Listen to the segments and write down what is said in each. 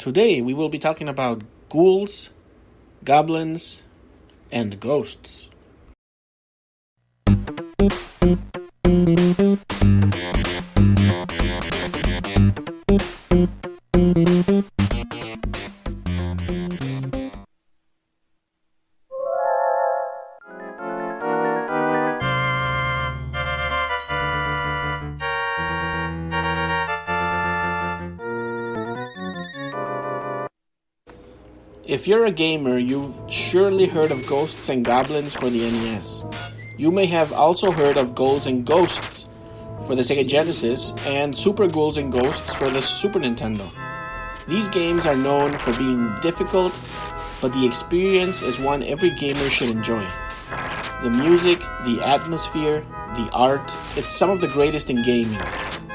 Today we will be talking about ghouls, goblins, and ghosts. If you're a gamer, you've surely heard of Ghosts and Goblins for the NES. You may have also heard of Ghouls and Ghosts for the Sega Genesis and Super Ghouls and Ghosts for the Super Nintendo. These games are known for being difficult, but the experience is one every gamer should enjoy. The music, the atmosphere, the art, it's some of the greatest in gaming.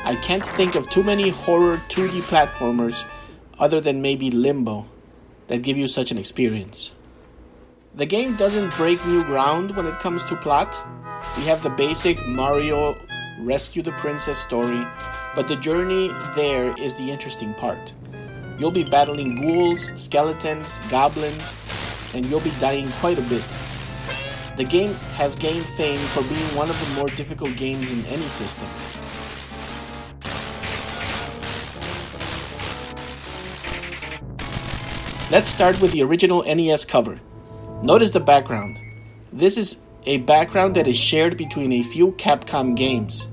I can't think of too many horror 2D platformers other than maybe Limbo that give you such an experience. The game doesn't break new ground when it comes to plot. We have the basic Mario rescue the princess story, but the journey there is the interesting part. You'll be battling ghouls, skeletons, goblins, and you'll be dying quite a bit. The game has gained fame for being one of the more difficult games in any system. Let's start with the original NES cover. Notice the background. This is a background that is shared between a few Capcom games.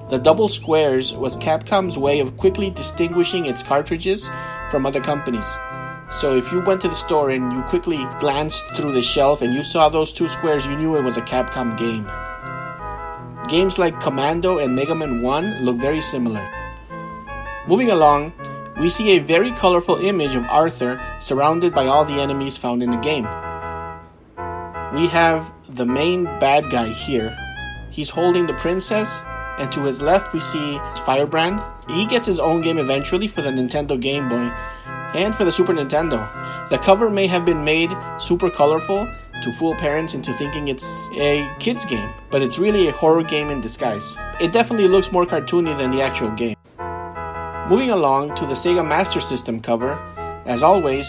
The double squares was Capcom's way of quickly distinguishing its cartridges from other companies. So if you went to the store and you quickly glanced through the shelf and you saw those two squares, you knew it was a Capcom game. Games like Commando and Mega Man 1 look very similar. Moving along, we see a very colorful image of Arthur surrounded by all the enemies found in the game. We have the main bad guy here. He's holding the princess, and to his left we see Firebrand. He gets his own game eventually for the Nintendo Game Boy and for the Super Nintendo. The cover may have been made super colorful to fool parents into thinking it's a kid's game, but it's really a horror game in disguise. It definitely looks more cartoony than the actual game. Moving along to the Sega Master System cover, as always,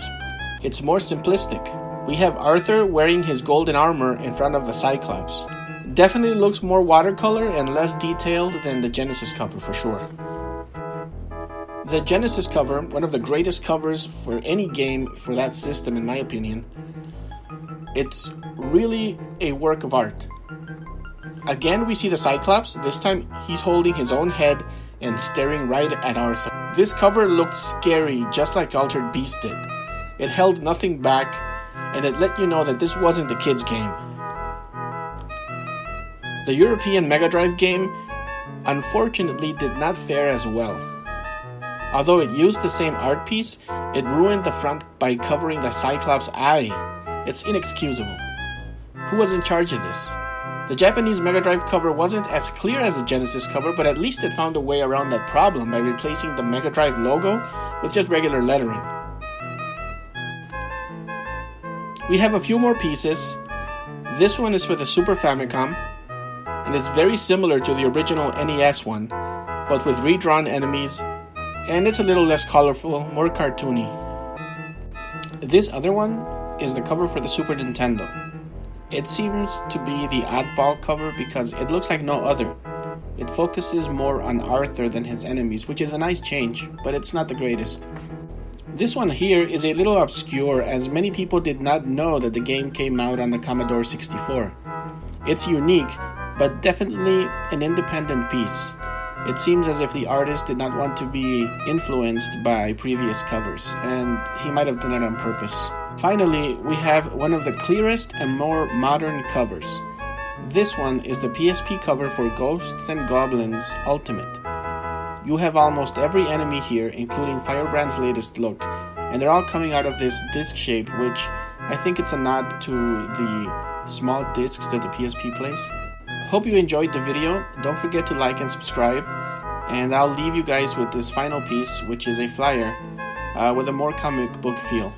it's more simplistic. We have Arthur wearing his golden armor in front of the Cyclops. Definitely looks more watercolor and less detailed than the Genesis cover for sure. The Genesis cover, one of the greatest covers for any game for that system in my opinion, it's really a work of art. Again we see the Cyclops, this time he's holding his own head and staring right at Arthur. This cover looked scary, just like Altered Beast did. It held nothing back, and it let you know that this wasn't a kid's game. The European Mega Drive game, unfortunately, did not fare as well. Although it used the same art piece, it ruined the front by covering the Cyclops' eye. It's inexcusable. Who was in charge of this? The Japanese Mega Drive cover wasn't as clear as the Genesis cover, but at least it found a way around that problem by replacing the Mega Drive logo with just regular lettering. We have a few more pieces. This one is for the Super Famicom, and it's very similar to the original NES one, but with redrawn enemies, and it's a little less colorful, more cartoony. This other one is the cover for the Super Nintendo. It seems to be the oddball cover because it looks like no other. It focuses more on Arthur than his enemies, which is a nice change, but it's not the greatest. This one here is a little obscure as many people did not know that the game came out on the Commodore 64. It's unique, but definitely an independent piece. It seems as if the artist did not want to be influenced by previous covers, and he might have done it on purpose. Finally, we have one of the clearest and more modern covers. This one is the PSP cover for Ghosts and Goblins Ultimate. You have almost every enemy here, including Firebrand's latest look, and they're all coming out of this disc shape, which I think it's a nod to the small discs that the PSP plays. Hope you enjoyed the video. Don't forget to like and subscribe, and I'll leave you guys with this final piece, which is a flyer with a more comic book feel.